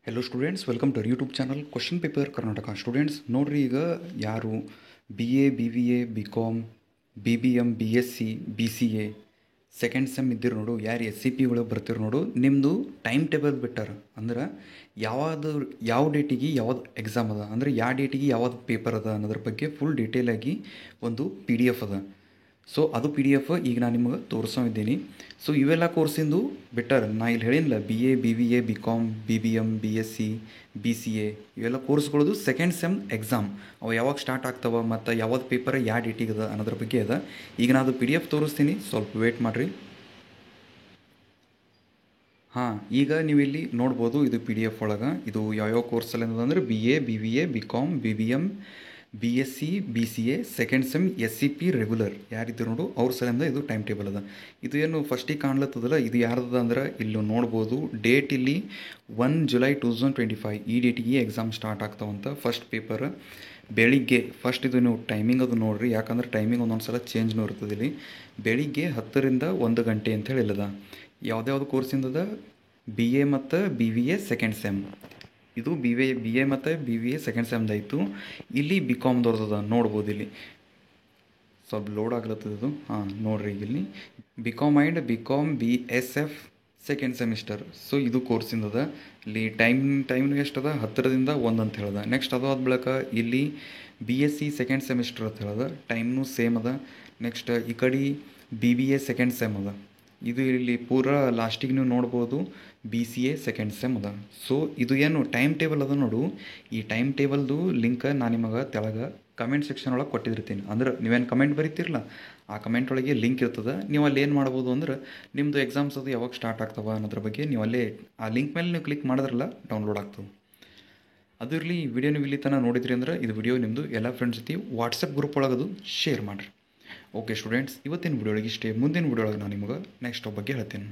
Hello students, welcome to YouTube channel question paper Karnataka. Students ನೋಡ್ರಿ, ಈಗ ಯಾರು B A, B V A, B com, B B M, B S C, B C A second sem ಇದ್ದಿರು ನೋಡು, ಯಾರು S C P ಒಳಗೆ ಬರ್ತಿರು ನೋಡು, ನಿಮ್ಮದು time table ಬಿಟ್ಟಾರ. ಅಂದ್ರೆ ಯಾವ ಡೇಟಿಗೆ ಯಾವ್ದು ಎಕ್ಸಾಮ್ ಅದ, ಅಂದರೆ ಯಾವ ಡೇಟಿಗೆ ಯಾವ್ದು ಪೇಪರ್ ಅದ ಅನ್ನೋದ್ರ ಬಗ್ಗೆ ಫುಲ್ ಡೀಟೇಲಾಗಿ ಒಂದು ಪಿ ಡಿ ಎಫ್ ಅದ. ಸೊ ಅದು ಪಿ ಡಿ ಎಫ್ ಈಗ ನಾನು ನಿಮಗೆ ತೋರಿಸೋದ್ದೀನಿ. ಸೊ ಇವೆಲ್ಲ ಕೋರ್ಸಿಂದು ಬೆಟರ್ ನಾ ಇಲ್ಲಿ ಹೇಳಿಲ್ಲ, B A, B V A, B com, B B M, B S C, B C A ಇವೆಲ್ಲ ಕೋರ್ಸ್ಗಳದು ಸೆಕೆಂಡ್ ಸೆಮ್ ಎಕ್ಸಾಮ್ ಅವು ಯಾವಾಗ ಸ್ಟಾರ್ಟ್ ಆಗ್ತವೆ ಮತ್ತು ಯಾವ್ದು ಪೇಪರ್ ಯಾವ ಡೇಟಿಗೆ ಅದ ಅನ್ನೋದ್ರ ಬಗ್ಗೆ ಅದ. ಈಗ ನಾನು ಅದು ಪಿ ಡಿ ಎಫ್ ತೋರಿಸ್ತೀನಿ, ಸ್ವಲ್ಪ ವೇಟ್ ಮಾಡಿರಿ. ಹಾಂ, ಈಗ ನೀವು ಇಲ್ಲಿ ನೋಡ್ಬೋದು, ಇದು ಪಿ ಡಿ ಎಫ್ ಒಳಗೆ ಇದು ಯಾವ್ಯಾವ ಕೋರ್ಸಲ್ಲಿ ಅಂದರೆ B A, B V A, B com, B B M, B S C, B C A second sem S C P regular ಯಾರಿದ್ರು ನೋಡು ಅವ್ರ ಸಲಿಂದ ಇದು ಟೈಮ್ ಟೇಬಲ್ ಅದ. ಇದು ಏನು ಫಸ್ಟಿಗೆ ಕಾಣ್ಲತ್ತದಲ್ಲ, ಇದು ಯಾರ್ದದ ಅಂದ್ರೆ ಇಲ್ಲಿ ನೋಡ್ಬೋದು ಡೇಟ್ ಇಲ್ಲಿ 1 ಜುಲೈ 2025 ಈ ಡೇಟಿಗೆ ಎಕ್ಸಾಮ್ ಸ್ಟಾರ್ಟ್ ಆಗ್ತಾವಂತ. ಫಸ್ಟ್ ಪೇಪರ್ ಬೆಳಿಗ್ಗೆ ಫಸ್ಟ್ ಇದು ನೀವು ಟೈಮಿಂಗ್ ಅದು ನೋಡಿರಿ, ಯಾಕಂದ್ರೆ ಟೈಮಿಂಗ್ ಒಂದೊಂದು ಸಲ ಚೇಂಜ್ನೂ ಇರ್ತದೆ. ಇಲ್ಲಿ ಬೆಳಿಗ್ಗೆ 10 ರಿಂದ 1 ಗಂಟೆ ಅಂತ ಹೇಳಿಲ್ಲದ. ಯಾವುದ್ಯಾವ್ದು ಕೋರ್ಸಿಂದದ ಬಿ ಎ ಮತ್ತು B V A second sem, ಇದು ಬಿ ಎ ಮತ್ತು ಬಿ ವಿ ಎ ಸೆಕೆಂಡ್ ಸೆಮ್ದಾಯಿತು. ಇಲ್ಲಿ ಬಿ ಕಾಮ್ದವ್ರದ್ದು ನೋಡ್ಬೋದು, ಇಲ್ಲಿ ಸ್ವಲ್ಪ ಲೋಡ್ ಆಗ್ಲತ್ತದ ಇದು. ಹಾಂ ನೋಡ್ರಿ, ಈಗ ಇಲ್ಲಿ B com and B com B S F second semester. So ಇದು ಕೋರ್ಸಿಂದದ. ಇಲ್ಲಿ ಟೈಮ್ನು ಎಷ್ಟದ 10 ರಿಂದ 1 ಅಂತ ಹೇಳ್ದ. ನೆಕ್ಸ್ಟ್ ಅದು ಆದ ಬಳಿಕ ಇಲ್ಲಿ B S C second semester ಅಂತ ಹೇಳ್ದ, ಟೈಮ್ನು ಸೇಮ್ ಅದ. ನೆಕ್ಸ್ಟ್ ಈ ಕಡೆ B B A second sem ಅದ. ಇದು ಇಲ್ಲಿ ಪೂರಾ ಲಾಸ್ಟಿಗೆ ನೀವು ನೋಡ್ಬೋದು B C A second sem ಅದ. ಸೊ ಇದು ಏನು ಟೈಮ್ ಟೇಬಲ್ ಅದ ನೋಡು, ಈ ಟೈಮ್ ಟೇಬಲ್ದು ಲಿಂಕ್ ನಾನು ನಿಮಗೆ ತೆಳಗೆ ಕಮೆಂಟ್ ಸೆಕ್ಷನ್ ಒಳಗೆ ಕೊಟ್ಟಿರ್ತೀನಿ. ಅಂದ್ರೆ ನೀವೇನು ಕಮೆಂಟ್ ಬರೀತಿರಲ್ಲ, ಆ ಕಮೆಂಟ್ ಒಳಗೆ ಲಿಂಕ್ ಇರ್ತದೆ. ನೀವು ಅಲ್ಲಿ ಏನು ಮಾಡ್ಬೋದು ಅಂದ್ರೆ ನಿಮ್ಮದು ಎಕ್ಸಾಮ್ಸ್ ಅದು ಯಾವಾಗ ಸ್ಟಾರ್ಟ್ ಆಗ್ತವೆ ಅನ್ನೋದ್ರ ಬಗ್ಗೆ ನೀವು ಅಲ್ಲೇ ಆ ಲಿಂಕ್ ಮೇಲೆ ನೀವು ಕ್ಲಿಕ್ ಮಾಡಿದ್ರಲ್ಲ ಡೌನ್ಲೋಡ್ ಆಗ್ತವೆ. ಅದು ಇರಲಿ, ವಿಡಿಯೋ ನೀವು ಇಲ್ಲಿ ತನಕ ನೋಡಿದ್ರಿ ಅಂದ್ರೆ ಇದು ವಿಡಿಯೋ ನಿಮ್ಮದು ಎಲ್ಲ ಫ್ರೆಂಡ್ಸ್ ಜೊತೆ ವಾಟ್ಸಪ್ ಗ್ರೂಪ್ ಒಳಗದು ಶೇರ್ ಮಾಡಿರಿ. ಓಕೆ ಸ್ಟೂಡೆಂಟ್ಸ್, ಇವತ್ತಿನ ವಿಡಿಯೋ ಒಳಗೆ ಇಷ್ಟೇ. ಮುಂದಿನ ವಿಡಿಯೋ ಒಳಗೆ ನಾನು ನಿಮಗೆ ನೆಕ್ಸ್ಟ್ ಬಗ್ಗೆ ಹೇಳ್ತೀನಿ.